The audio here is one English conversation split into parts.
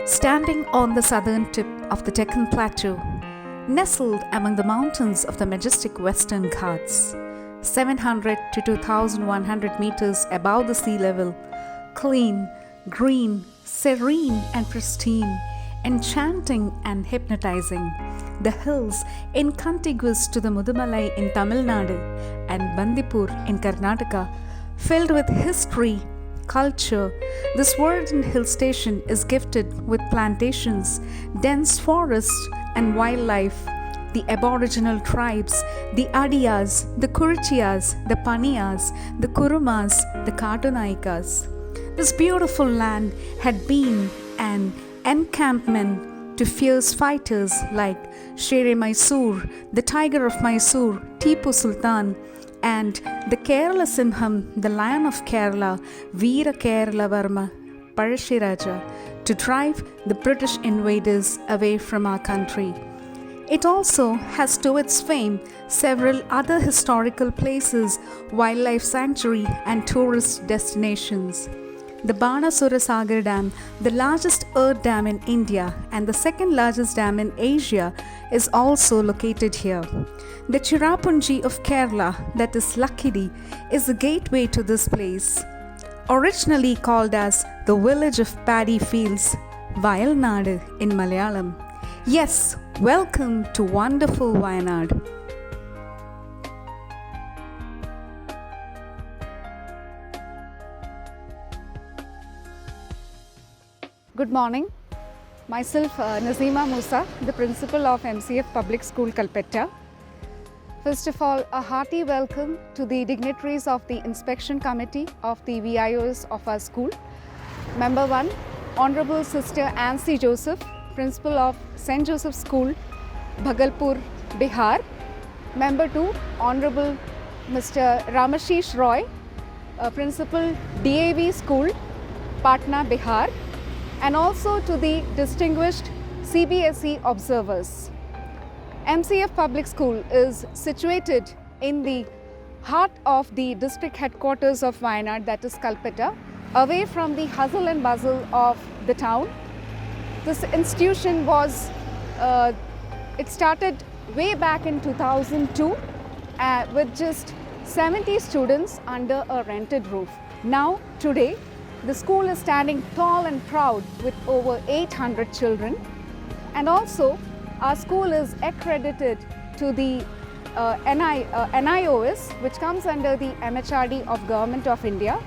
Standing on the southern tip of the Deccan Plateau, nestled among the mountains of the majestic Western Ghats, 700 to 2,100 meters above the sea level, clean, green, serene and pristine, enchanting and hypnotizing, the hills incontiguous to the Mudumalai in Tamil Nadu and Bandipur in Karnataka, filled with history, culture, this verdant hill station is gifted with plantations, dense forests and wildlife, the aboriginal tribes, the Adiyas, the Kurichiyas, the Paniyas, the Kurumas, the Katunaikas. This beautiful land had been an encampment to fierce fighters like Shere Mysore, the Tiger of Mysore, Tipu Sultan, and the Kerala Simham, the Lion of Kerala, Veera Kerala Varma, Parashiraja, to drive the British invaders away from our country. It also has to its fame several other historical places, wildlife sanctuary and tourist destinations. The Banasura Sagar Dam, the largest earth dam in India and the second largest dam in Asia, is also located here. The Chirapunji of Kerala, that is Lakidi, is the gateway to this place. Originally called as the village of paddy fields, Vayalnadu in Malayalam. Yes, welcome to wonderful Wayanad. Good morning. Myself Nazima Musa, the principal of MCF Public School Kalpetta. First of all, a hearty welcome to the dignitaries of the Inspection Committee of the VIOs of our school. Member 1, Honorable Sister Ansi Joseph, Principal of St. Joseph School, Bhagalpur, Bihar. Member 2, Honorable Mr. Ramashish Roy, Principal DAV School, Patna, Bihar. And also to the distinguished Cbse observers. MCF Public School is situated in the heart of the district headquarters of Wayanad, that is Kalpetta, away from the hustle and bustle of the town. This institution was, it started way back in 2002 with just 70 students under a rented roof. Now, today, the school is standing tall and proud with over 800 children, and also our school is accredited to the NIOS, which comes under the MHRD of Government of India.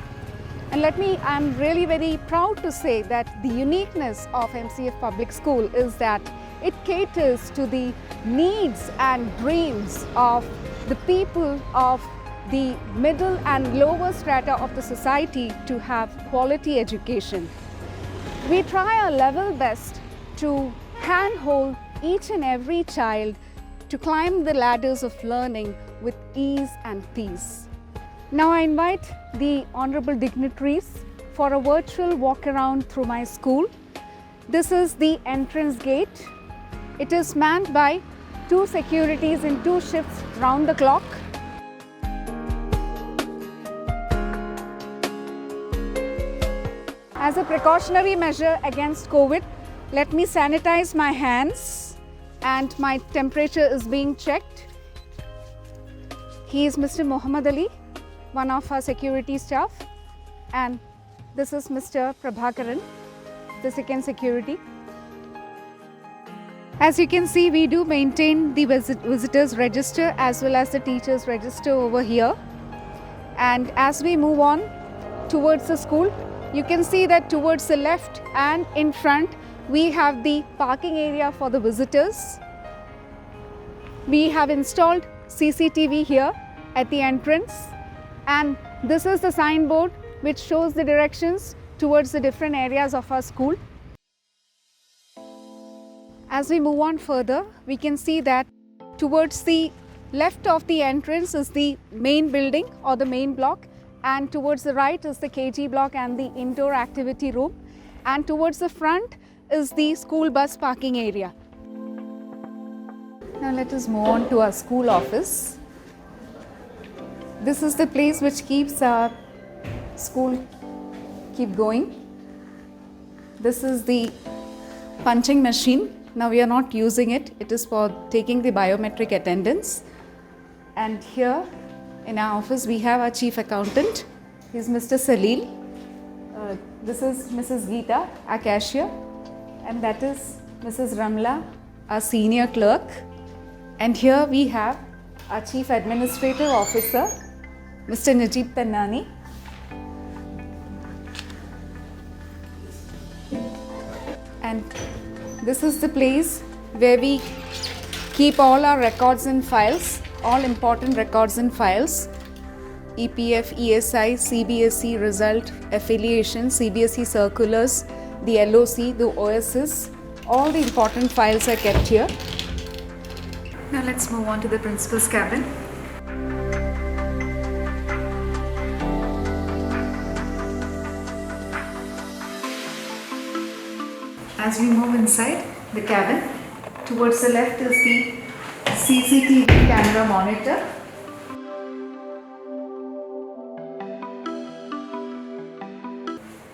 And I'm really very proud to say that the uniqueness of MCF Public School is that it caters to the needs and dreams of the people of the middle and lower strata of the society to have quality education. We try our level best to handhold each and every child to climb the ladders of learning with ease and peace. Now I invite the honorable dignitaries for a virtual walk around through my school. This is the entrance gate. It is manned by 2 securities in 2 shifts round the clock. As a precautionary measure against COVID, let me sanitize my hands and my temperature is being checked. He is Mr. Muhammad Ali, one of our security staff, and this is Mr. Prabhakaran, the second security. As you can see, we do maintain the visitors register as well as the teachers register over here. And as we move on towards the school, you can see that towards the left and in front, we have the parking area for the visitors. We have installed CCTV here at the entrance, and this is the signboard which shows the directions towards the different areas of our school. As we move on further, we can see that towards the left of the entrance is the main building or the main block, and towards the right is the KG block and the indoor activity room, and towards the front is the school bus parking area. Now let us move on to our school office. This is the place which keeps our school keep going. This is the punching machine. Now we are not using it. It is for taking the biometric attendance. And here in our office we have our chief accountant. He's Mr. Salil. This is Mrs. Geeta, our cashier. And that is Mrs. Ramla, our senior clerk. And here we have our chief administrative officer, Mr. Najib Tannani. And this is the place where we keep all our records and files, all important records and files. EPF, ESI, Cbse result, affiliation, Cbse circulars, the LOC, the OSS, all the important files are kept here. Now let's move on to the principal's cabin. As we move inside the cabin, towards the left is the CCTV camera monitor.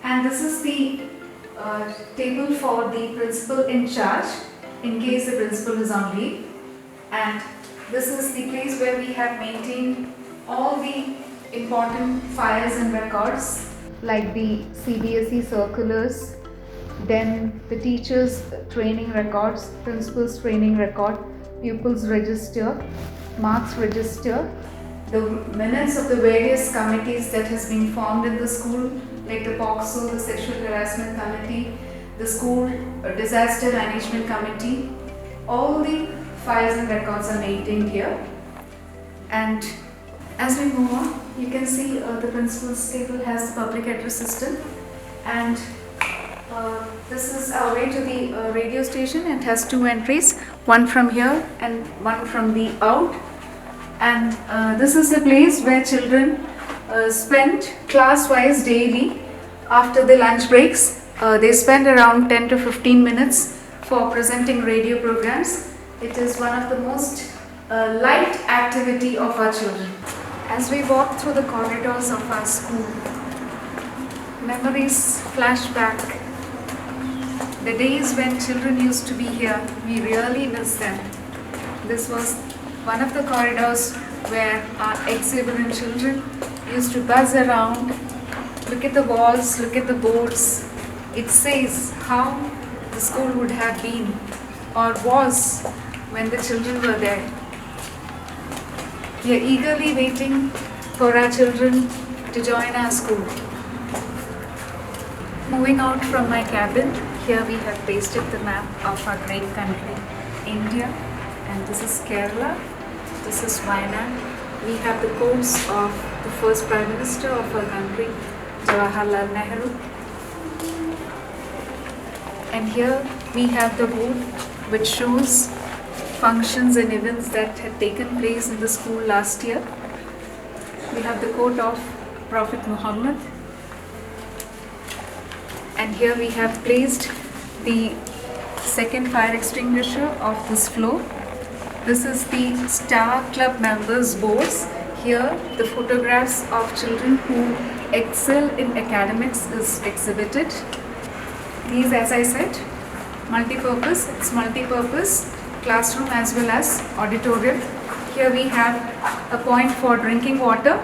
And this is the table for the principal in charge in case the principal is on leave. And this is the place where we have maintained all the important files and records like the Cbse circulars, then the teachers' training records, principal's training record, pupils register, marks register, the minutes of the various committees that has been formed in the school, like the POCSO, the Sexual Harassment Committee, the School Disaster Management Committee. All the files and records are maintained here. And as we move on, you can see the principal's table has the public address system, and this is our way to the radio station. It has two entries, one from here and one from the out. And this is the place where children spend class-wise daily after the lunch breaks. They spend around 10 to 15 minutes for presenting radio programs. It is one of the most light activity of our children. As we walk through the corridors of our school, memories flash back. The days when children used to be here, we really miss them. This was one of the corridors where our exuberant children used to buzz around, look at the walls, look at the boards. It says how the school would have been or was when the children were there. We are eagerly waiting for our children to join our school. Moving out from my cabin, here we have pasted the map of our great country, India, and this is Kerala, this is Wayanad. We have the quotes of the first Prime Minister of our country, Jawaharlal Nehru. And here we have the board which shows functions and events that had taken place in the school last year. We have the quote of Prophet Muhammad. And here we have placed the second fire extinguisher of this floor. This is the Star Club members' boards. Here the photographs of children who excel in academics is exhibited. These, as I said, multi-purpose. It's multi-purpose classroom as well as auditorium. Here we have a point for drinking water.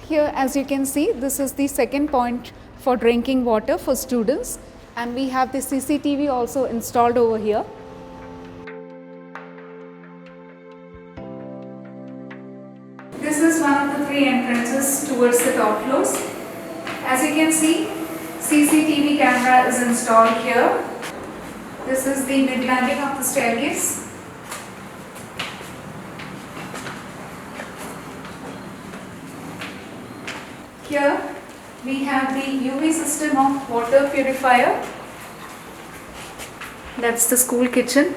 Here, as you can see, this is the second point for drinking water for students, and we have the CCTV also installed over here. This is one of the three entrances towards the top floors. As you can see, CCTV camera is installed here. This is the mid landing of the staircase. Here we have the UV system of water purifier. That's the school kitchen.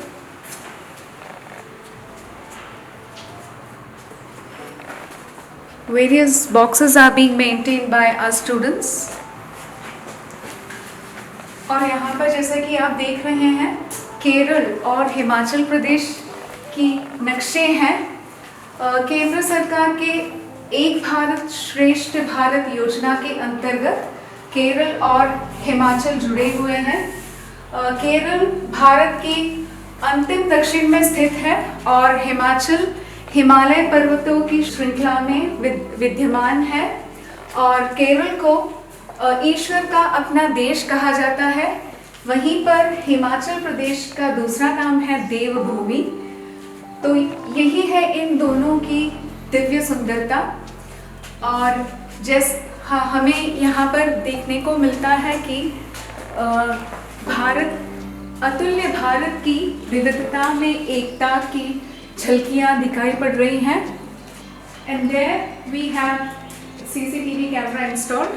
Various boxes are being maintained by our students. और यहाँ पर जैसा कि आप देख रहे हैं, केरल और हिमाचल प्रदेश की नक्शे हैं। केंद्र सरकार के एक भारत श्रेष्ठ भारत योजना के अंतर्गत केरल और हिमाचल जुड़े हुए हैं। केरल भारत की अंतिम दक्षिण में स्थित है और हिमाचल हिमालय पर्वतों की श्रृंखला में विद्यमान है और केरल को ईश्वर का अपना देश कहा जाता है। वहीं पर हिमाचल प्रदेश का दूसरा नाम है देवभूमि। तो यही है इन दोनों की दिव्य सुंदरता। और हमें यहाँ पर देखने को मिलता है कि अतुल्य भारत की विविधता में एकता की झलकियाँ दिखाई पड़ रही हैं। And there we have CCTV camera installed.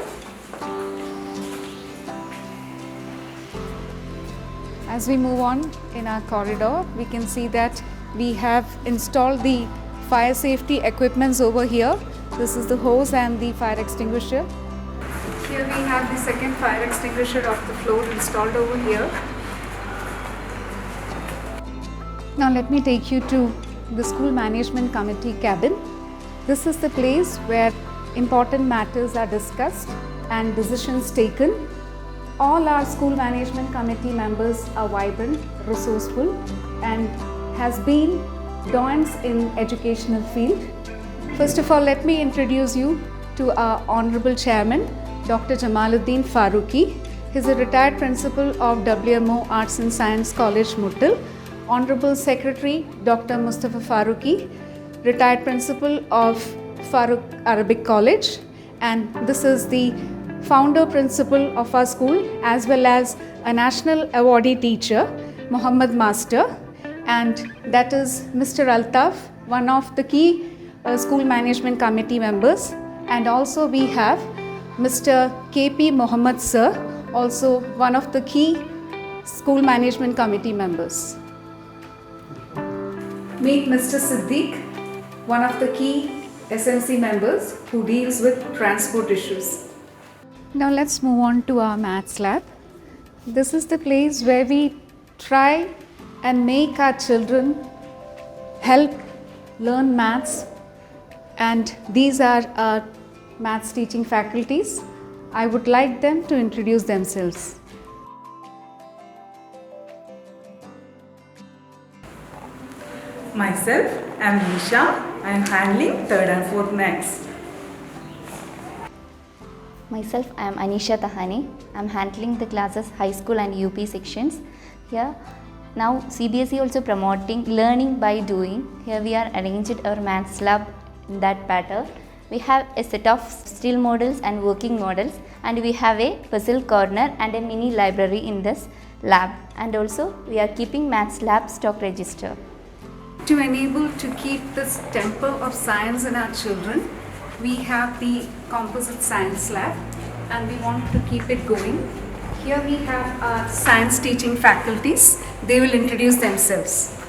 As we move on in our corridor, we can see that we have installed the fire safety equipments over here. This is the hose and the fire extinguisher. Here we have the second fire extinguisher of the floor installed over here. Now let me take you to the school management committee cabin. This is the place where important matters are discussed and decisions taken. All our school management committee members are vibrant, resourceful, and has been doyens in educational field. First of all, let me introduce you to our Honorable Chairman, Dr. Jamaluddin Farooqi. He is a retired principal of WMO Arts and Science College, Muttal. Honorable Secretary, Dr. Mustafa Farooqi, retired principal of Farooq Arabic College. And this is the founder principal of our school as well as a national awardee teacher, Muhammad Master. And that is Mr. Altaf, one of the key school management committee members. And also we have Mr. KP Muhammad Sir, also one of the key school management committee members. Meet Mr. Siddiq, one of the key SMC members who deals with transport issues. Now let's move on to our maths lab. This is the place where we try and make our children help learn maths, and these are our maths teaching faculties. I would like them to introduce themselves. Myself, I am Nisha. I am handling 3rd and 4th maths. Myself, I am Anisha Tahani. I am handling the classes high school and UP sections. Here, now Cbse also promoting learning by doing. Here we are arranged our maths lab in that pattern. We have a set of still models and working models, and we have a puzzle corner and a mini library in this lab. And also we are keeping maths lab stock register. To enable to keep this temper of science in our children, we have the composite science lab and we want to keep it going. Here we have our science teaching faculties. They will introduce themselves.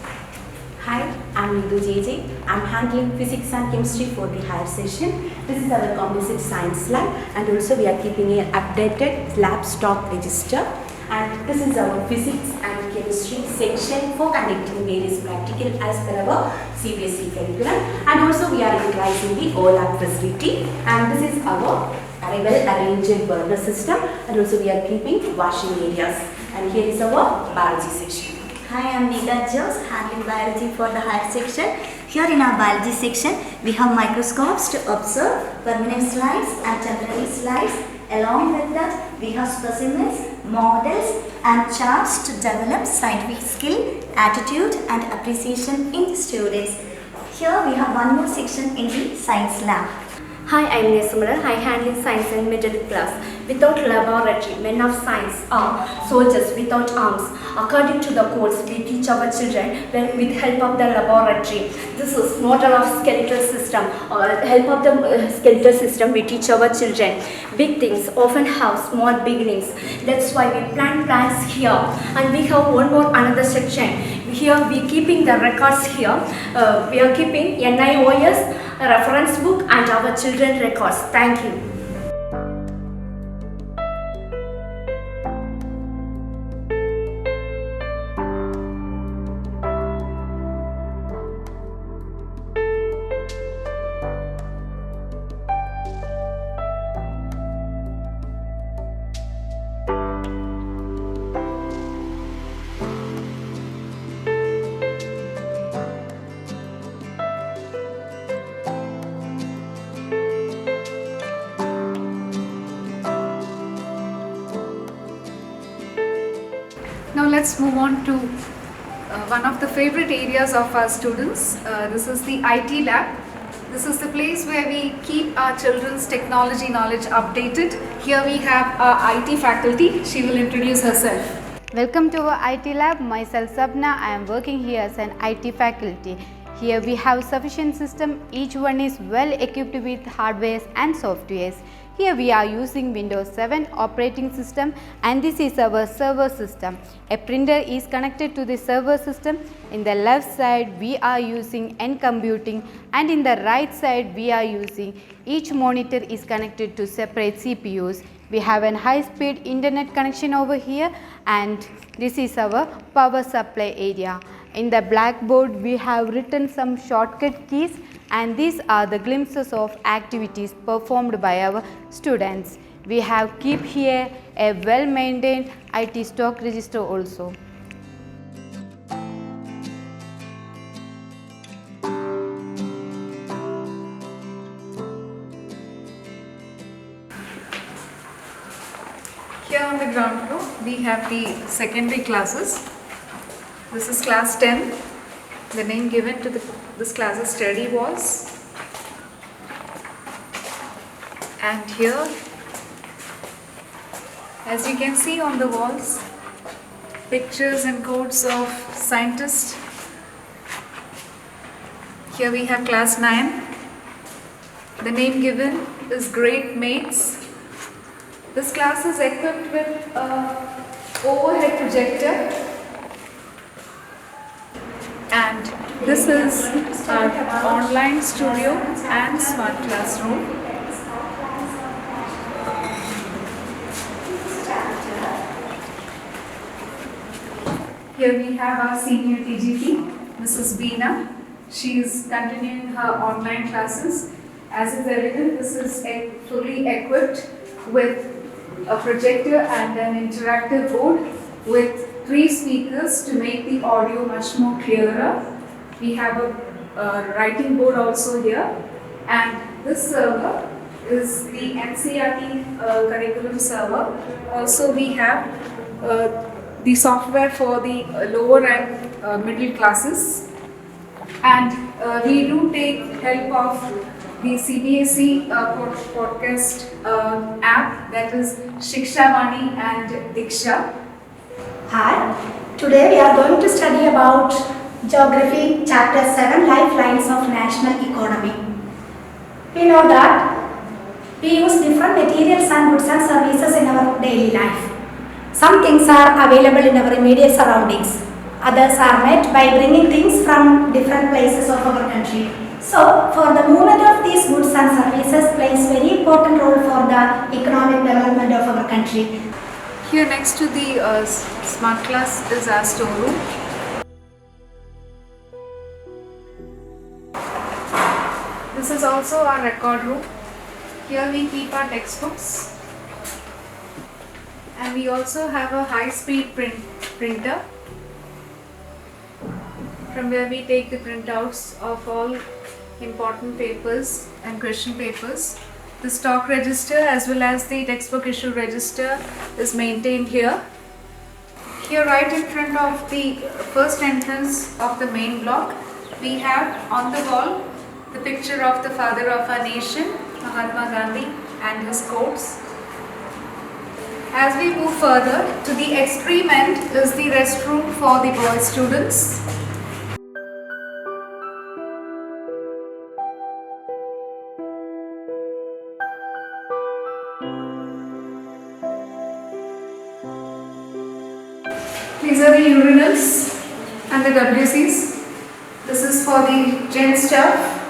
Hi, I'm Nidu JJ. I'm handling physics and chemistry for the higher session. This is our composite science lab, and also we are keeping an updated lab stock register. And this is our physics and chemistry section for conducting various practical as per our Cbse curriculum. And also we are utilizing the OLAB facility. And this is our well-arranged burner system. And also we are keeping washing areas. And here is our biology section. Hi, I'm Nida Jose, handling biology for the higher section. Here in our biology section, we have microscopes to observe permanent slides and temporary slides. Along with that, we have specimens, models and charts to develop scientific skill, attitude and appreciation in the students. Here we have one more section in the science lab. Hi, I am Nesumara. I handle science and middle class. Without laboratory, men of science are soldiers without arms. According to the course, we teach our children with help of the laboratory. This is model of skeletal system. Help of the skeletal system, we teach our children. Big things often have small beginnings. That's why we plant plants here. And we have one more another section. Here we keeping the records here. We are keeping NIOS, reference book and our children records. Thank you. let's move on to one of the favorite areas of our students. This is the IT lab. This is the place where we keep our children's technology knowledge updated. Here we have our IT faculty. She will introduce herself. Welcome to our IT lab. Myself Sabna. I am working here as an IT faculty. Here we have sufficient system. Each one is well equipped with hardwares and softwares. Here we are using Windows 7 operating system, and this is our server system. A printer is connected to the server system. In the left side we are using N computing, and in the right side we are using, each monitor is connected to separate CPUs. We have an high speed internet connection over here, and this is our power supply area. In the blackboard we have written some shortcut keys, and these are the glimpses of activities performed by our students. We have keep here a well maintained IT stock register also. Here on the ground floor we have the secondary classes. This is class 10. The name given to this class is study walls. And here, as you can see on the walls, pictures and quotes of scientists. Here we have class 9. The name given is Great Mates. This class is equipped with an overhead projector. And this is our online studio and smart classroom. Here we have our senior TGT, Mrs. Beena. She is continuing her online classes. As is evident, this is fully equipped with a projector and an interactive board with 3 speakers to make the audio much more clearer. We have a writing board also here, and this server is the NCERT curriculum server. Also we have the software for the lower and middle classes, and we do take help of the Cbse podcast app, that is Shiksha Vani and Diksha. Hi, today we are going to study about Geography Chapter 7, Lifelines of National Economy. We know that we use different materials and goods and services in our daily life. Some things are available in our immediate surroundings. Others are met by bringing things from different places of our country. So, for the movement of these goods and services plays very important role for the economic development of our country. Here next to the smart class is our storeroom. This is also our record room. Here we keep our textbooks, and we also have a high-speed printer from where we take the printouts of all important papers and question papers. The stock register as well as the textbook issue register is maintained here. Here right in front of the first entrance of the main block, we have on the wall the picture of the father of our nation, Mahatma Gandhi, and his quotes. As we move further, to the extreme end is the restroom for the boy students. These are the urinals and the WCs. This is for the gent staff.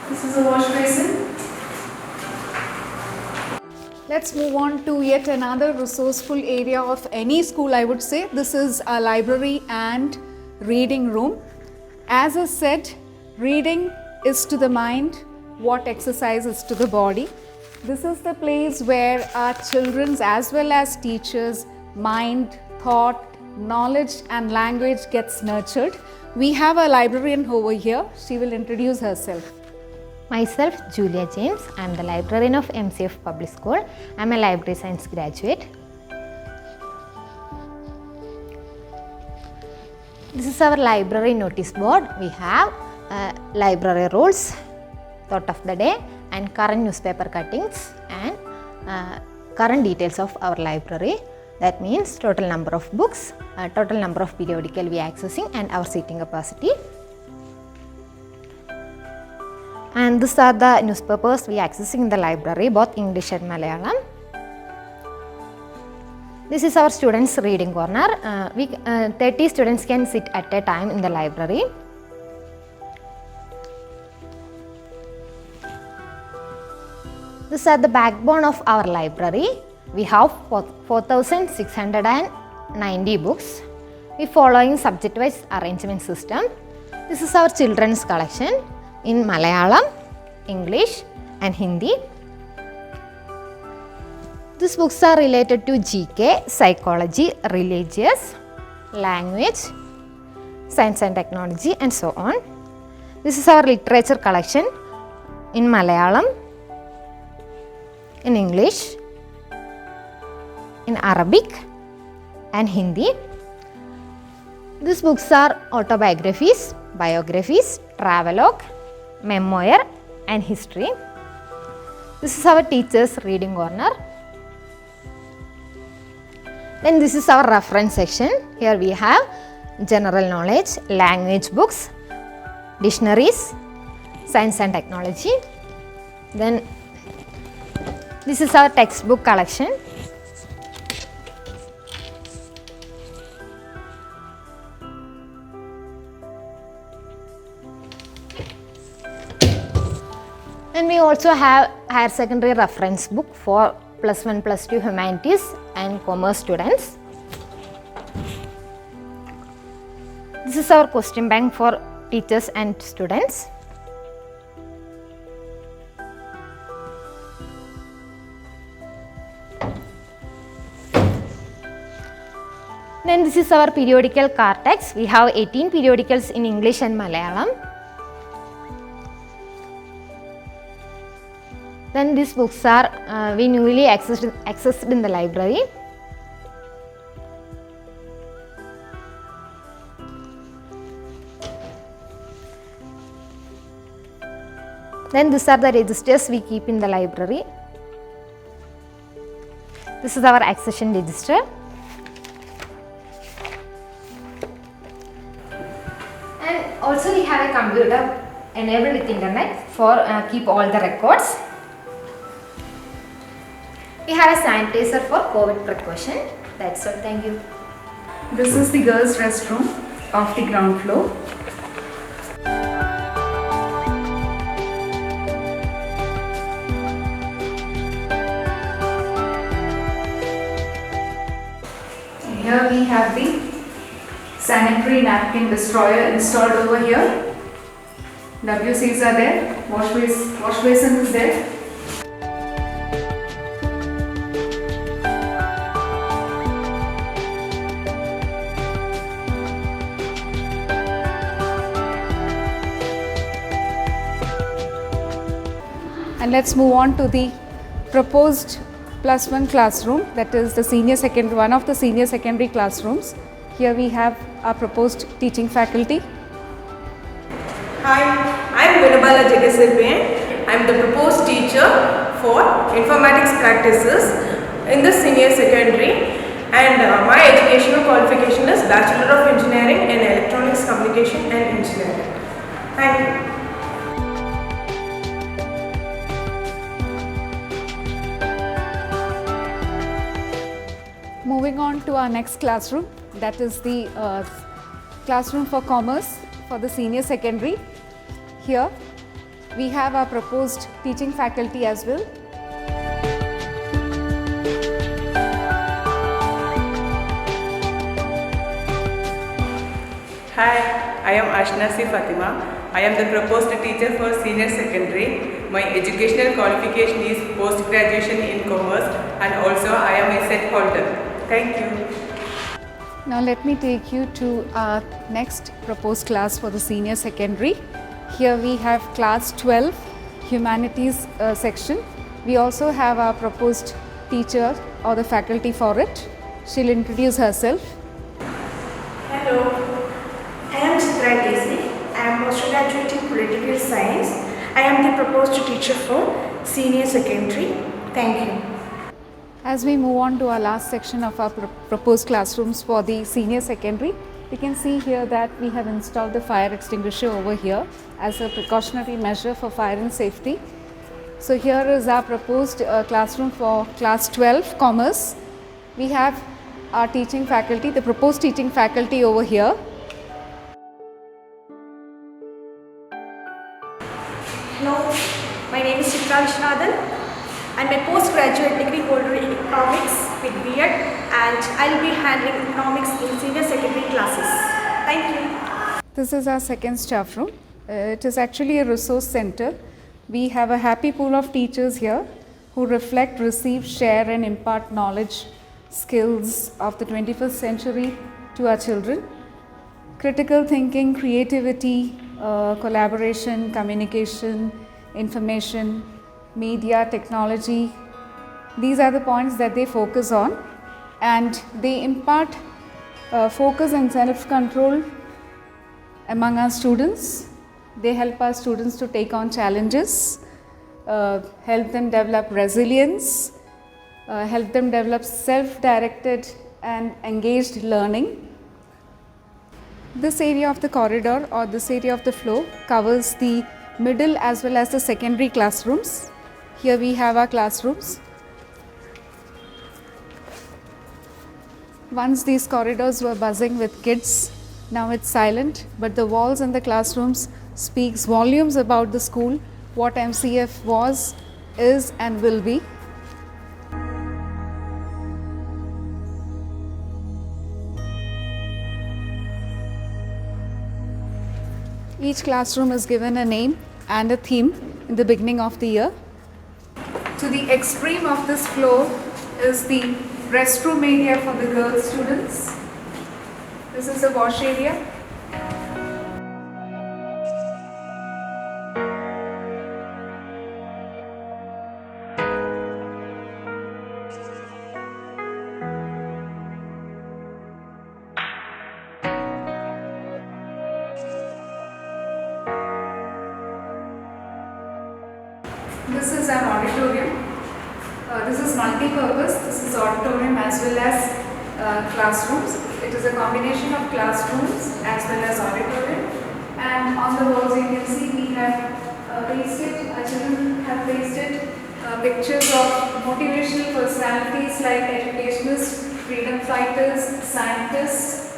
This is a wash basin. Let's move on to yet another resourceful area of any school, I would say. This is a library and reading room. As I said, reading is to the mind what exercise is to the body. This is the place where our children's as well as teachers' mind, thought, knowledge and language gets nurtured. We have a librarian over here. She will introduce herself. Myself, Julia James. I am the librarian of MCF Public School. I am a library science graduate. This is our library notice board. We have library rules, thought of the day, and current newspaper cuttings and current details of our library. That means total number of books, total number of periodical we are accessing, and our seating capacity. And these are the newspapers we are accessing in the library, both English and Malayalam. This is our students' reading corner. 30 students can sit at a time in the library. These are the backbone of our library. We have 4,690 books. We following subject-wise arrangement system. This is our children's collection in Malayalam, English and Hindi. These books are related to GK, psychology, religious, language, science and technology, and so on. This is our literature collection in Malayalam, in English, in Arabic and Hindi. These books are autobiographies, biographies, travelogue, memoir and history. This is our teachers' reading corner. Then this is our reference section. Here we have general knowledge, language books, dictionaries, science and technology. Then this is our textbook collection. And we also have higher secondary reference book for +1, +2 humanities and commerce students. This is our question bank for teachers and students. Then this is our periodical cortex. We have 18 periodicals in English and Malayalam. Then these books are we newly accessed in the library. Then these are the registers we keep in the library. This is our accession register. And also we have a computer enabled with internet for keep all the records. We have a sanitizer for COVID precaution. That's all. Thank you. This is the girls' restroom of the ground floor. Here we have the sanitary napkin destroyer installed over here. WCs are there, wash basin is there. And let's move on to the proposed +1 classroom, that is the one of the senior secondary classrooms. Here we have our proposed teaching faculty. Hi, I am Vinabala Jagasilpayan. I am the proposed teacher for informatics practices in the senior secondary, and my educational qualification is Bachelor of Engineering in Electronics, Communication and Engineering. Thank you. Moving on to our next classroom, that is the classroom for commerce for the senior secondary. Here we have our proposed teaching faculty as well. Hi, I am Ashnasi Fatima. I am the proposed teacher for senior secondary. My educational qualification is post-graduation in commerce, and also I am a set holder. Thank you. Now let me take you to our next proposed class for the senior secondary. Here we have class 12, humanities section. We also have our proposed teacher or the faculty for it. She'll introduce herself. Hello, postgraduate in political science. I am the proposed teacher for senior secondary. Thank you. As we move on to our last section of our proposed classrooms for the senior secondary, we can see here that we have installed the fire extinguisher over here as a precautionary measure for fire and safety. So here is our proposed classroom for class 12 commerce. We have our teaching faculty, the proposed teaching faculty over here. Hello, my name is Chitra Vishwanathan. I am a postgraduate degree holder in economics with B.Ed and I will be handling economics in senior secondary classes. Thank you. This is our second staff room. It is actually a resource center. We have a happy pool of teachers here who reflect, receive, share and impart knowledge, skills of the 21st century to our children. Critical thinking, creativity, collaboration, communication, information, media, technology. These are the points that they focus on, and they impart focus and self-control among our students. They help our students to take on challenges, help them develop resilience, help them develop self-directed and engaged learning. This area of the corridor or this area of the floor covers the middle as well as the secondary classrooms. Here we have our classrooms. Once these corridors were buzzing with kids, now it's silent, but the walls in the classrooms speaks volumes about the school, what MCF was, is and will be. Each classroom is given a name and a theme in the beginning of the year. To the extreme of this floor is the restroom area for the girl students. This is the wash area. This is our auditorium. This is multi-purpose. This is auditorium as well as classrooms. It is a combination of classrooms as well as auditorium. And on the walls you can see we have pasted, our children have pasted pictures of motivational personalities like educationists, freedom fighters, scientists.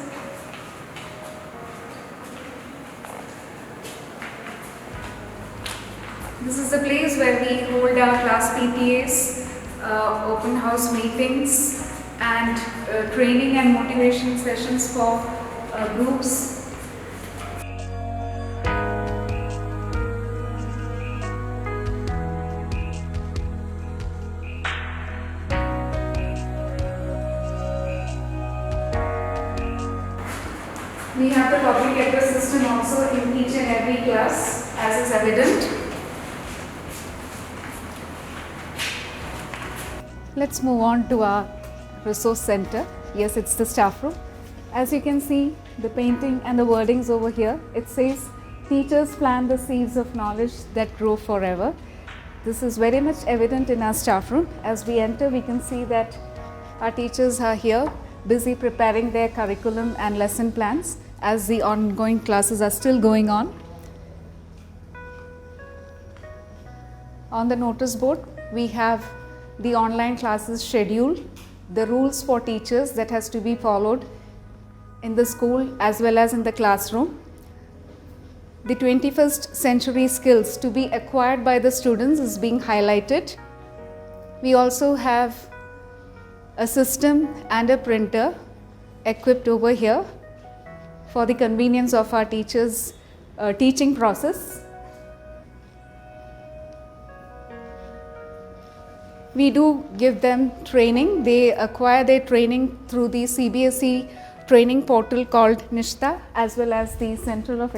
This is the place where we hold our class PTAs, open house meetings and training and motivation sessions for groups. We have the public address system also in each and every class, as is evident. Let's move on to our resource center. Yes, it's the staff room. As you can see, the painting and the wordings over here, it says, teachers plant the seeds of knowledge that grow forever. This is very much evident in our staff room. As we enter, we can see that our teachers are here, busy preparing their curriculum and lesson plans as the ongoing classes are still going on. On the notice board, we have the online classes schedule, the rules for teachers that has to be followed in the school as well as in the classroom. The 21st century skills to be acquired by the students is being highlighted. We also have a system and a printer equipped over here for the convenience of our teachers' teaching process. We do give them training. They acquire their training through the Cbse training portal called Nishta as well as the Center of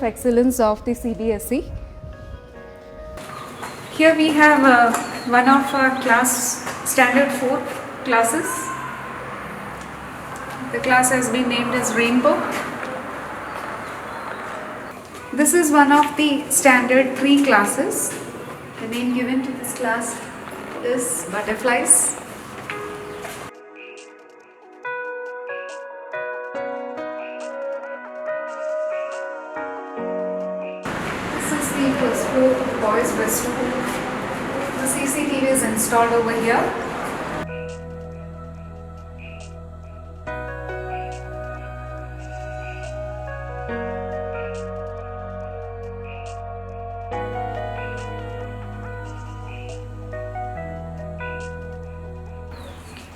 Excellence of the Cbse. Here we have one of our class standard 4 classes. The class has been named as Rainbow. This is one of the standard 3 classes. The name given to this class is butterflies. This is the first floor of the boys' restroom. The CCTV is installed over here.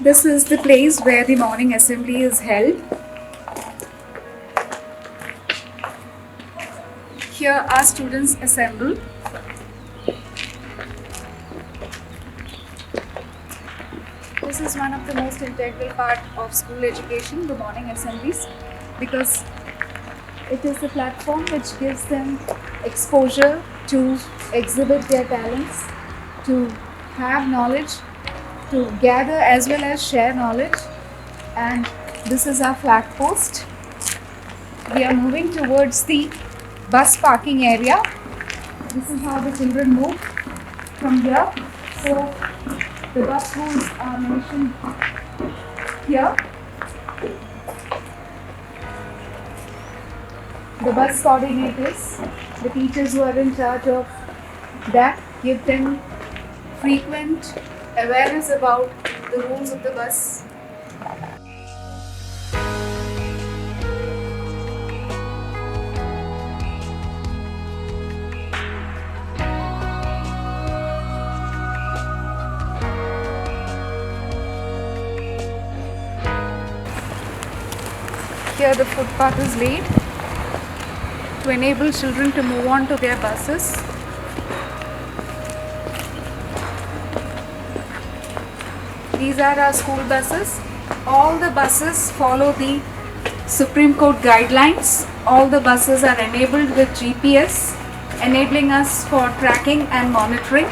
This is the place where the morning assembly is held. Here our students assemble. This is one of the most integral part of school education, the morning assemblies, because it is the platform which gives them exposure to exhibit their talents, to have knowledge, to gather as well as share knowledge. And this is our flag post. We are moving towards the bus parking area. This is how the children move from here. So the bus rules are mentioned here. The bus coordinators, the teachers who are in charge of that, give them frequent awareness about the rules of the bus. Here the footpath is laid to enable children to move on to their buses. These are our school buses. All the buses follow the Supreme Court guidelines. All the buses are enabled with GPS, enabling us for tracking and monitoring.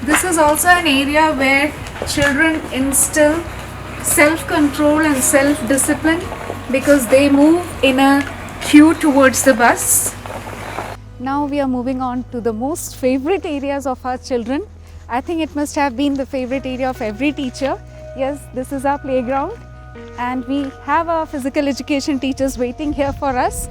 This is also an area where children instill self-control and self-discipline because they move in a queue towards the bus. Now we are moving on to the most favorite areas of our children. I think it must have been the favorite area of every teacher. Yes, this is our playground and we have our physical education teachers waiting here for us.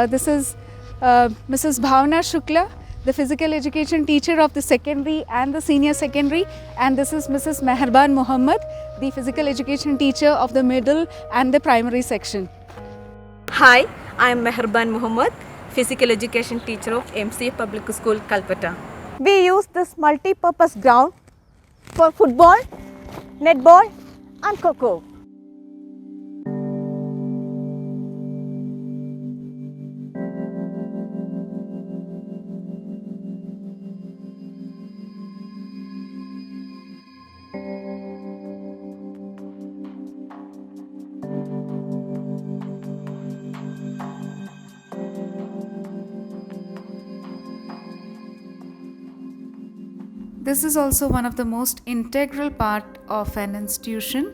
This is Mrs. Bhavna Shukla, the physical education teacher of the secondary and the senior secondary, and this is Mrs. Meherban Muhammad, the physical education teacher of the middle and the primary section. Hi, I am Meherban Muhammad, physical education teacher of MCF Public School, Kalpetta. We use this multi-purpose ground for football, netball and kho-kho. This is also one of the most integral part of an institution.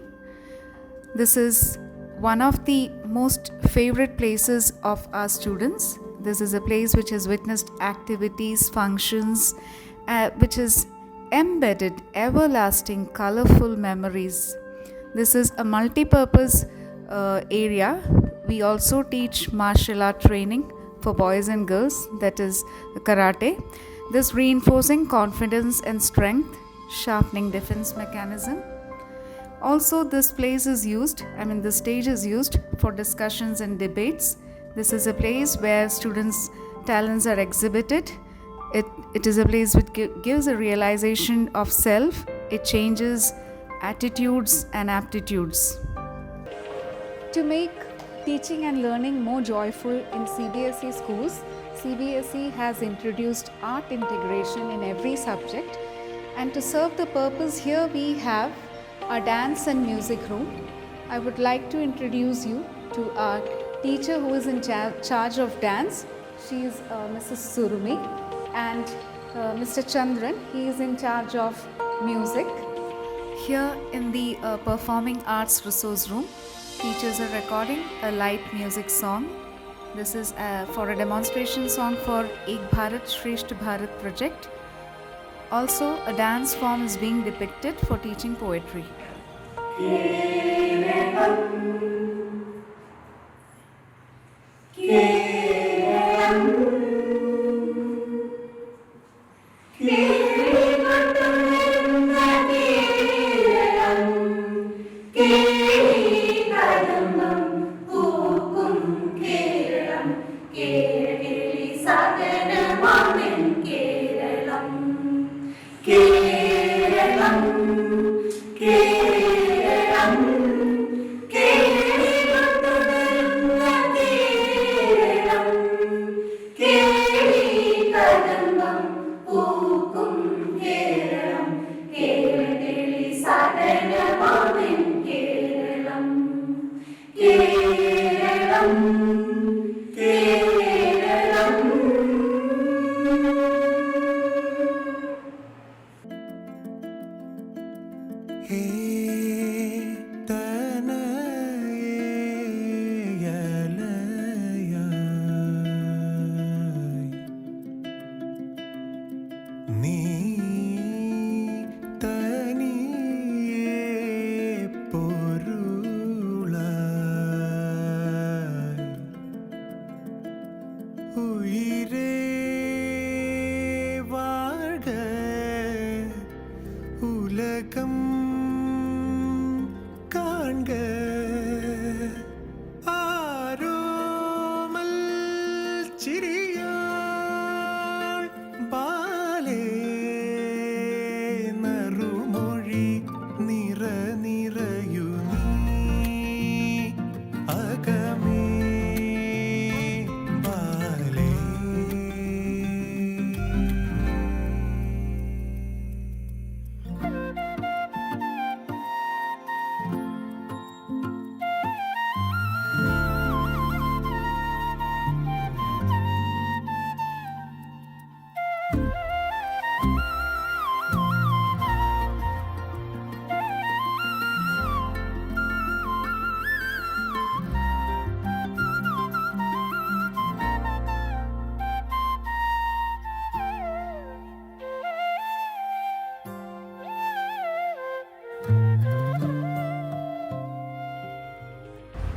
This is one of the most favorite places of our students. This is a place which has witnessed activities, functions, which is embedded, everlasting, colorful memories. This is a multi-purpose area. We also teach martial art training for boys and girls, that is karate. This reinforcing confidence and strength, sharpening defense mechanism. Also, this place is used, the stage is used for discussions and debates. This is a place where students' talents are exhibited. It is a place which gives a realization of self. It changes attitudes and aptitudes. To make teaching and learning more joyful in Cbse schools, Cbse has introduced art integration in every subject, and to serve the purpose, here we have a dance and music room. I would like to introduce you to our teacher who is in charge of dance. She is Mrs. Surumi, and Mr. Chandran, he is in charge of music. Here in the Performing Arts Resource Room, teachers are recording a light music song. This is for a demonstration song for Ek Bharat Shresth Bharat project. Also, a dance form is being depicted for teaching poetry.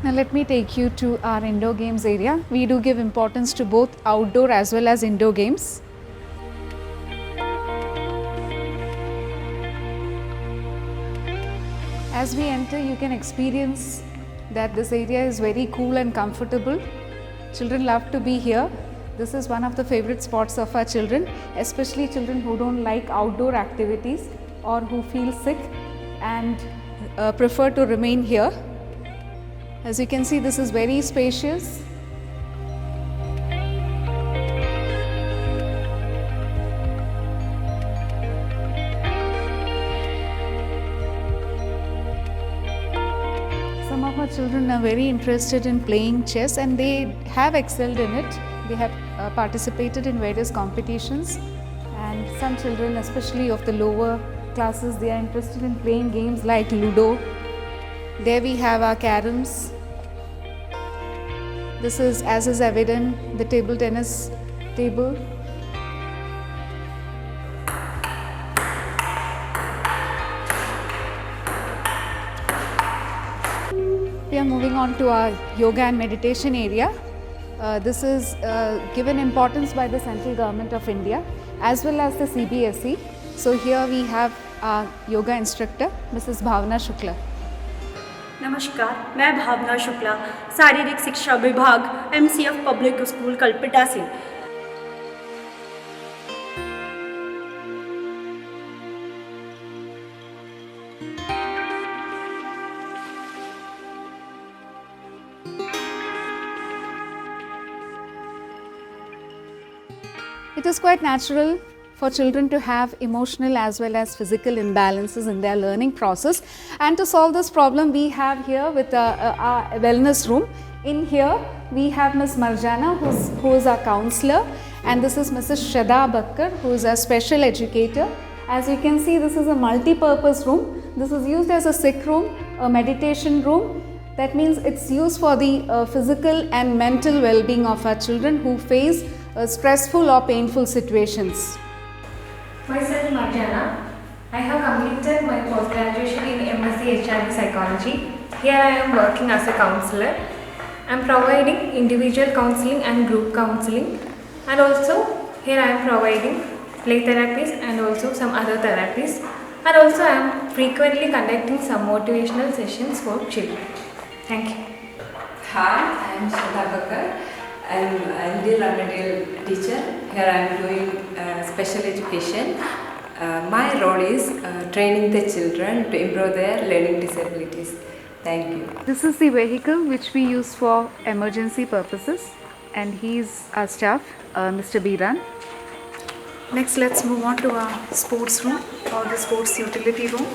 Now let me take you to our indoor games area. We do give importance to both outdoor as well as indoor games. As we enter, you can experience that this area is very cool and comfortable. Children love to be here. This is one of the favorite spots of our children, especially children who don't like outdoor activities or who feel sick and prefer to remain here. As you can see, this is very spacious. Some of our children are very interested in playing chess and they have excelled in it. They have participated in various competitions, and some children, especially of the lower classes, they are interested in playing games like Ludo. There we have our caroms. This is, as is evident, the table tennis table. We are moving on to our yoga and meditation area. This is given importance by the central government of India as well as the Cbse. So here we have our yoga instructor, Mrs. Bhavna Shukla. नमस्कार, मैं भावना शुक्ला, शारीरिक शिक्षा विभाग MCF public school कल्पटा से। It is quite natural for children to have emotional as well as physical imbalances in their learning process, and to solve this problem we have here with our wellness room. In here we have Ms. Marjana who is our counselor, and this is Mrs. Shraddha Bakkar who is a special educator. As you can see, this is a multi-purpose room. This is used as a sick room, a meditation room. That means it's used for the physical and mental well-being of our children who face stressful or painful situations. Myself Marjana. I have completed my post-graduation in MSc HIV Psychology. Here I am working as a counselor. I am providing individual counseling and group counseling, and also here I am providing play therapies and also some other therapies, and also I am frequently conducting some motivational sessions for children. Thank you. Hi, I am Shraddha Bakar. I am a LD remedial teacher. Here I am doing special education. My role is training the children to improve their learning disabilities. Thank you. This is the vehicle which we use for emergency purposes, and he is our staff, Mr. Biran. Next, let's move on to our sports room or the sports utility room.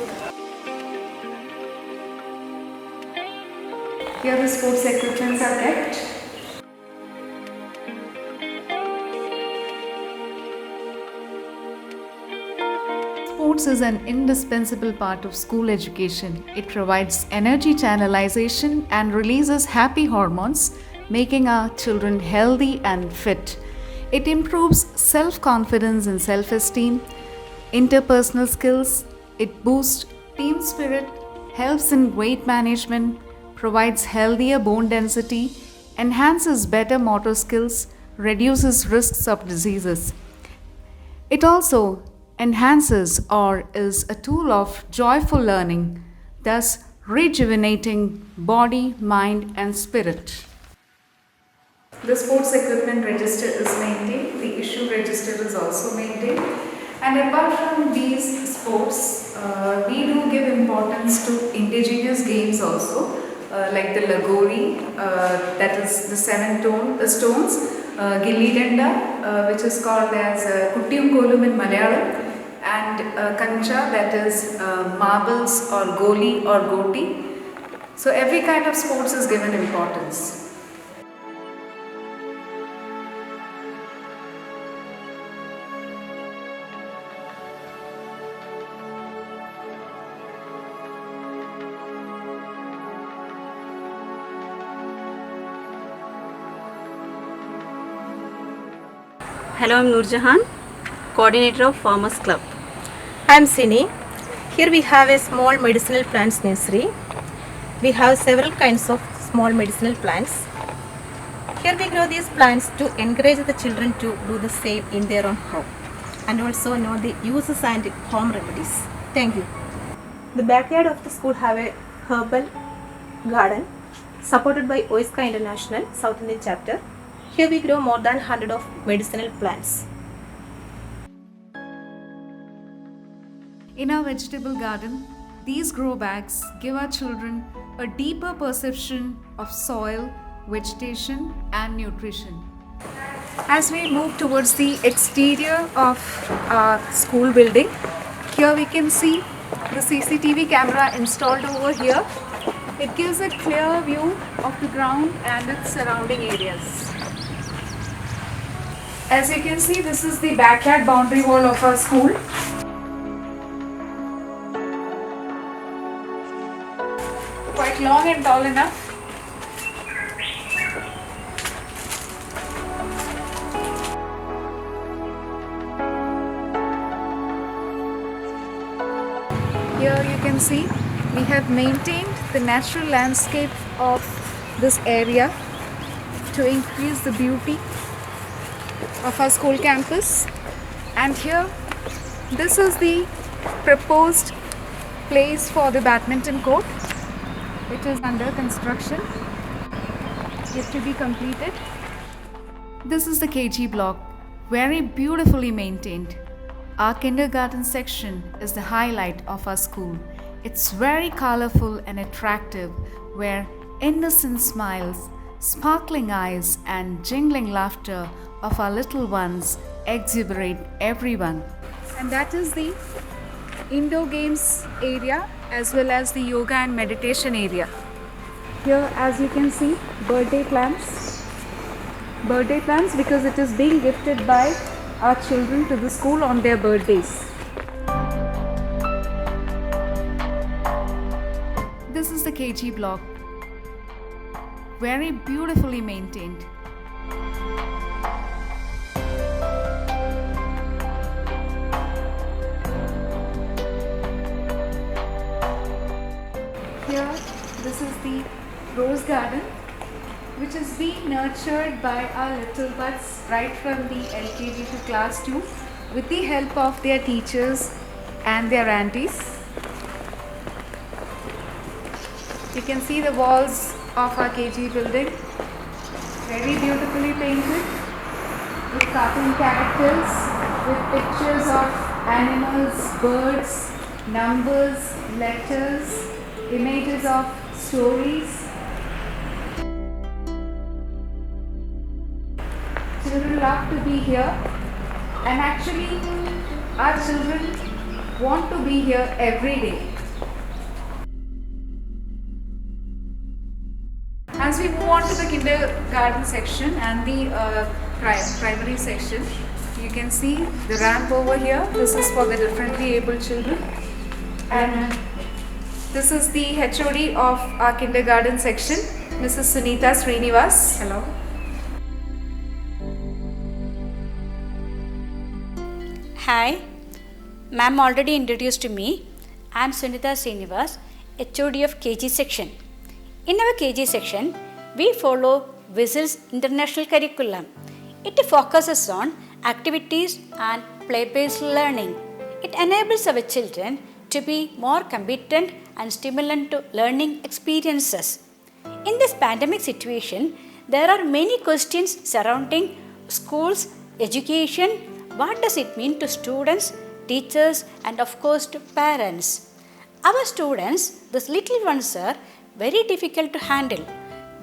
Here the sports equipments are kept. Sports is an indispensable part of school education. It provides energy channelization and releases happy hormones, making our children healthy and fit. It improves self-confidence and self-esteem, interpersonal skills. It boosts team spirit, helps in weight management, provides healthier bone density, enhances better motor skills, reduces risks of diseases. It also enhances or is a tool of joyful learning, thus rejuvenating body, mind, and spirit. The sports equipment register is maintained, the issue register is also maintained, and apart from these sports, we do give importance to indigenous games also, like the Lagori, that is the stones, Gilli Danda, which is called as Kuttiyum Kolum in Malayalam, and Kancha, that is marbles or goli or goti. So every kind of sports is given importance. Hello, I am Nurjahan, coordinator of Farmers Club. I am Sini. Here we have a small medicinal plants nursery. We have several kinds of small medicinal plants. Here we grow these plants to encourage the children to do the same in their own home and also know the uses and home remedies. Thank you. The backyard of the school have a herbal garden supported by OISCA International South Indian chapter. Here we grow more than 100 of medicinal plants. In our vegetable garden, these grow bags give our children a deeper perception of soil, vegetation, and nutrition. As we move towards the exterior of our school building, here we can see the CCTV camera installed over here. It gives a clear view of the ground and its surrounding areas. As you can see, this is the backyard boundary wall of our school. Quite long and tall enough. Here you can see we have maintained the natural landscape of this area to increase the beauty of our school campus. And here, this is the proposed place for the badminton court. It is under construction, yet to be completed. This is the KG block, very beautifully maintained. Our kindergarten section is the highlight of our school. It's very colorful and attractive, where innocent smiles, sparkling eyes, and jingling laughter of our little ones exuberate everyone. And that is the indoor games area as well as the yoga and meditation area. Here, as you can see, birthday plants because it is being gifted by our children to the school on their birthdays. KG block. Very beautifully maintained. Here, this is the rose garden, which is being nurtured by our little buds right from the LKG to class 2 with the help of their teachers and their aunties. You can see the walls of our KG building, very beautifully painted with cartoon characters, with pictures of animals, birds, numbers, letters, images of stories. Children love to be here, and actually our children want to be here every day. As we move on to the kindergarten section and the primary section, you can see the ramp over here. This is for the differently abled children, and this is the HOD of our kindergarten section, Mrs. Sunita Srinivas. Hello. Hi, ma'am already introduced me. I am Sunita Srinivas, HOD of KG section. In our KG section, we follow WISL's international curriculum. It focuses on activities and play-based learning. It enables our children to be more competent and stimulant to learning experiences. In this pandemic situation, there are many questions surrounding schools, education. What does it mean to students, teachers, and of course to parents? Our students, these little ones, are very difficult to handle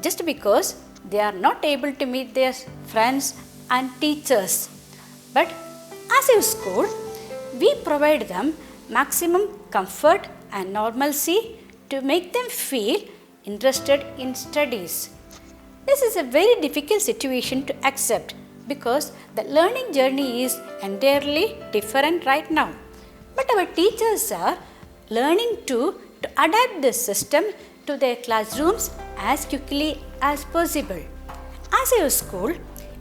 just because they are not able to meet their friends and teachers. But as a school, we provide them maximum comfort and normalcy to make them feel interested in studies. This is a very difficult situation to accept because the learning journey is entirely different right now. But our teachers are learning to adapt this system to their classrooms as quickly as possible. As a school,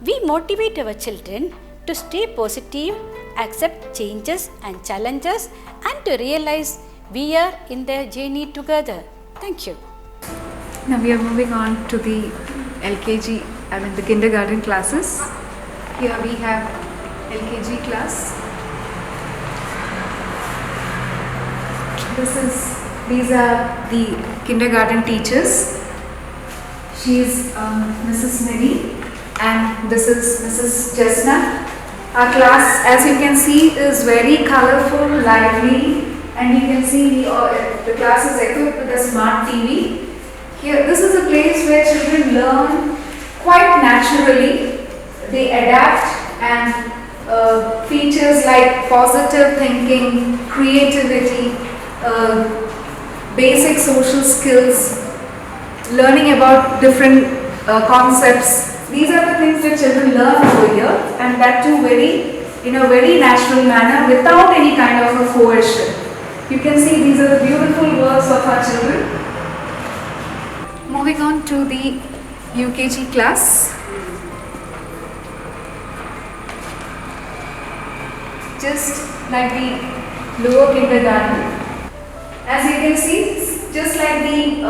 we motivate our children to stay positive, accept changes and challenges, and to realize we are in their journey together. Thank you. Now we are moving on to the the kindergarten classes. Here we have LKG class. These are the kindergarten teachers. She is Mrs. Mary and this is Mrs. Jesna. Our class, as you can see, is very colorful, lively, and you can see the class is equipped with a smart TV. Here, this is a place where children learn quite naturally. They adapt and features like positive thinking, creativity, basic social skills, learning about different concepts. These are the things that children learn over here, and that too in a very natural manner without any kind of a coercion. You can see these are the beautiful works of our children. Moving on to the UKG class. Just like the lower kindergarten. As you can see, just like the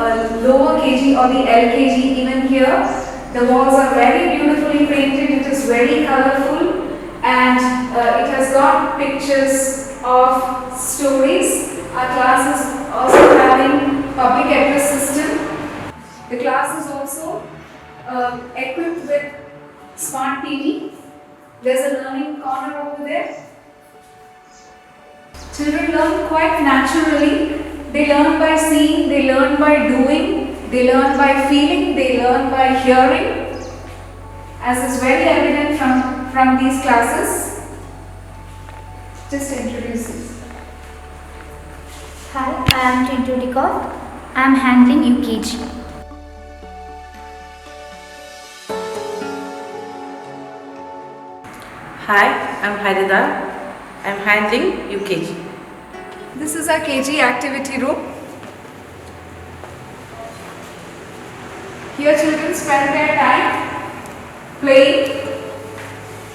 lower KG or the LKG, even here, the walls are very beautifully painted. It is very colorful and it has got pictures of stories. Our class is also having public address system. The class is also equipped with smart TV. There's a learning corner over there. Children learn quite naturally. They learn by seeing, they learn by doing, they learn by feeling, they learn by hearing, as is very evident from these classes. Just introduce this. Hi, I am Tintu Dikor. I am handling UKG. Hi, I am Haridar. I am handling UKG. This is our KG activity room. Here children spend their time playing.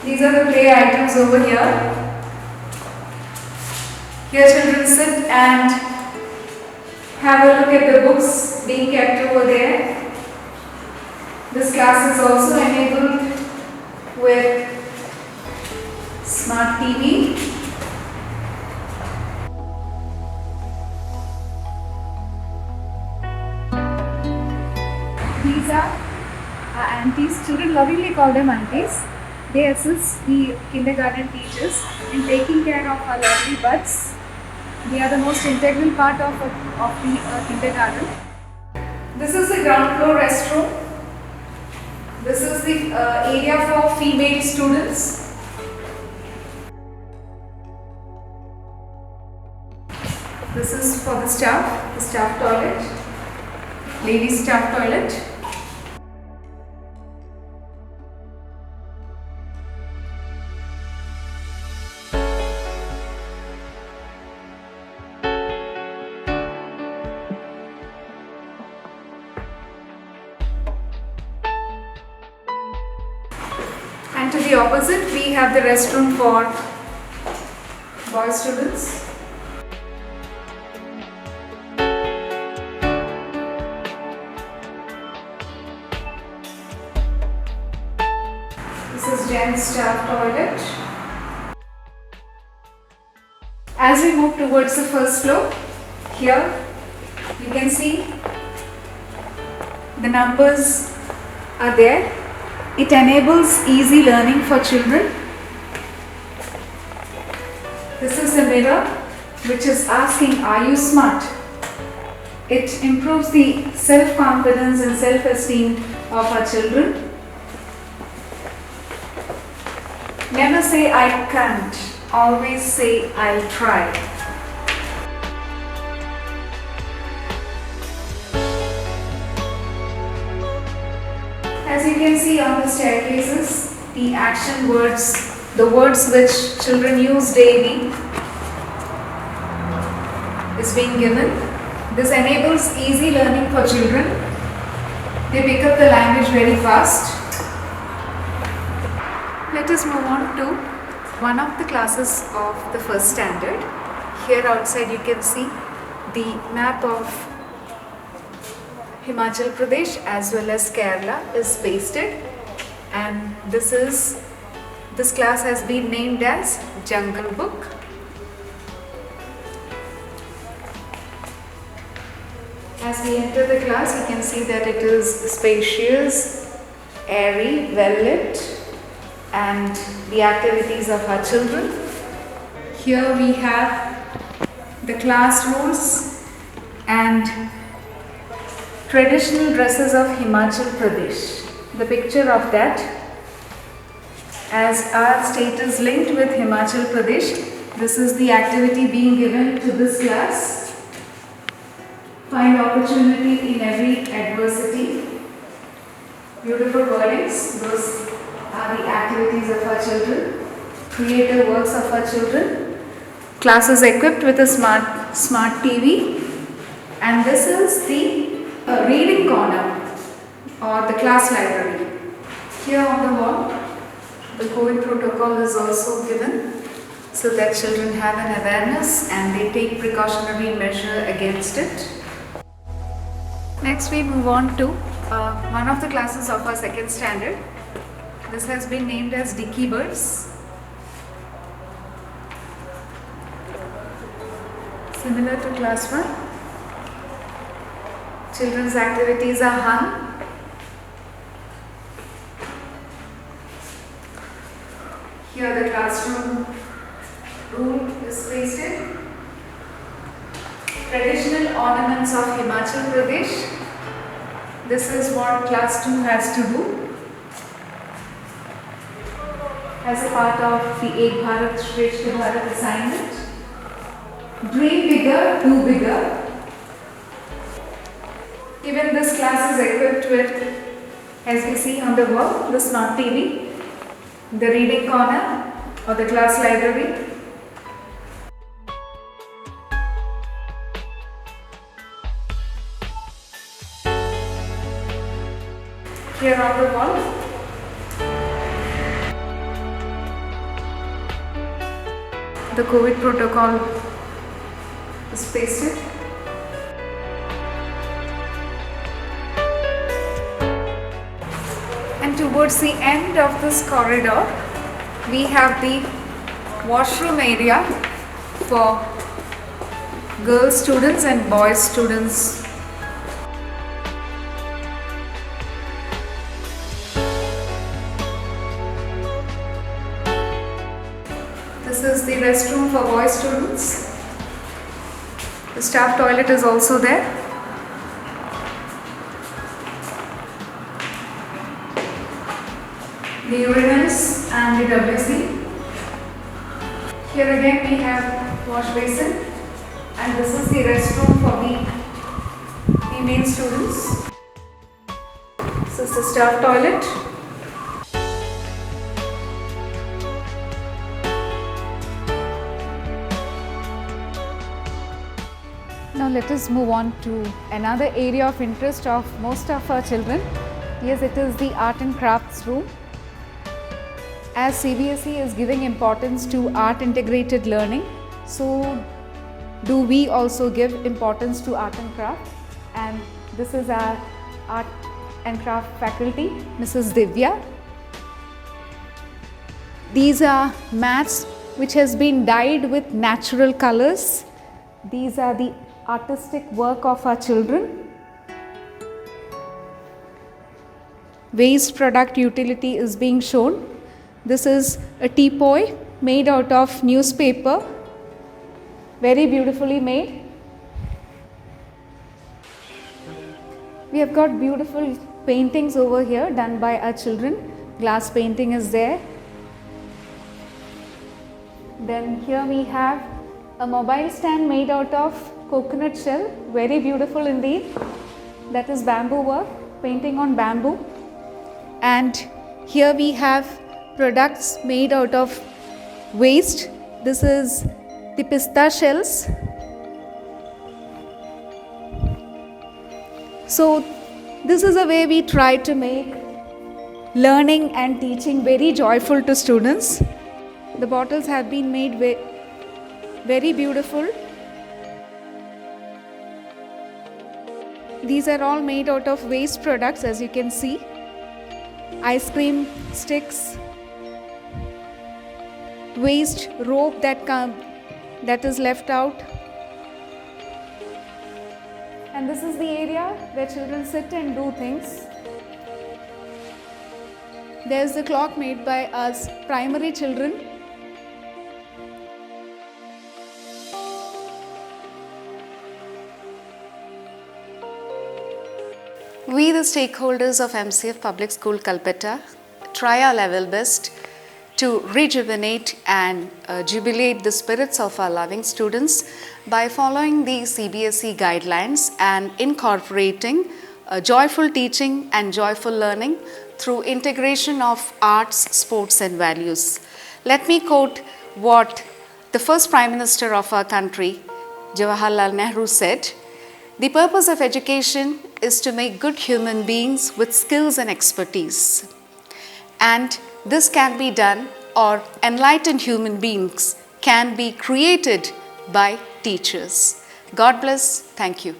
These are the play items over here. Here children sit and have a look at the books being kept over there. This class is also enabled with smart TV. These are our aunties. Children lovingly call them aunties. They assist the kindergarten teachers in taking care of our lovely buds. They are the most integral part of the kindergarten. This is the ground floor restroom. This is the area for female students. This is for the staff toilet, ladies' staff toilet. And to the opposite, we have the restroom for boy students. This is gents' staff toilet. As we move towards the first floor, here you can see the numbers are there. It enables easy learning for children. This is a mirror which is asking, are you smart? It improves the self-confidence and self-esteem of our children. Never say I can't, always say I'll try. As you can see on the staircases, the action words, the words which children use daily is being given. This enables easy learning for children. They pick up the language very fast. Let us move on to one of the classes of the first standard. Here outside you can see the map of Himachal Pradesh as well as Kerala is pasted, and this class has been named as Jungle Book. As we enter the class, you can see that it is spacious, airy, well lit, and the activities of our children. Here we have the class rules and traditional dresses of Himachal Pradesh. The picture of that, as our state is linked with Himachal Pradesh, this is the activity being given to this class. Find opportunity in every adversity. Beautiful wordings, those are the activities of our children. Creative works of our children. Class is equipped with a smart TV, and this is the reading corner or the class library. Here on the wall, the COVID protocol is also given so that children have an awareness and they take precautionary measure against it. Next we move on to one of the classes of our second standard. This has been named as Dicky Birds. Similar to class 1. Children's activities are hung. Here the classroom rule is pasted. Traditional ornaments of Himachal Pradesh. This is what class 2 has to do as a part of the Ek Bharat Shreshth Bharat assignment. Dream bigger, do bigger. Even this class is equipped with, as we see on the wall, the smart TV, the reading corner or the class library. here on the wall. The COVID protocol is pasted. And towards the end of this corridor, we have the washroom area for girl students and boy students. This is the restroom for boy students. The staff toilet is also there. The urinals and the WC. Here again we have wash basin, and this is the restroom for the female students. This is the staff toilet. Now let us move on to another area of interest of most of our children. Yes, it is the art and crafts room. As Cbse is giving importance to art integrated learning, so do we also give importance to art and craft. And this is our art and craft faculty, Mrs. Divya. These are mats which has been dyed with natural colors. These are the artistic work of our children. Waste product utility is being shown. This is a teapoy made out of newspaper, very beautifully made. We have got beautiful paintings over here done by our children. Glass painting is there. Then here we have a mobile stand made out of coconut shell, very beautiful indeed. That is bamboo work, painting on bamboo. And here we have products made out of waste. This is the pista shells. So this is a way we try to make learning and teaching very joyful to students. The bottles have been made very beautiful. These are all made out of waste products, as you can see. Ice cream sticks, waste rope that is left out. And this is the area where children sit and do things. There's the clock made by us primary children. We, the stakeholders of MCF Public School Kalpetta, try our level best to rejuvenate and jubilate the spirits of our loving students by following the Cbse guidelines and incorporating joyful teaching and joyful learning through integration of arts, sports and values. Let me quote what the first Prime Minister of our country, Jawaharlal Nehru, said: "The purpose of education is to make good human beings with skills and expertise. And this can be done, or enlightened human beings can be created by teachers." God bless. Thank you.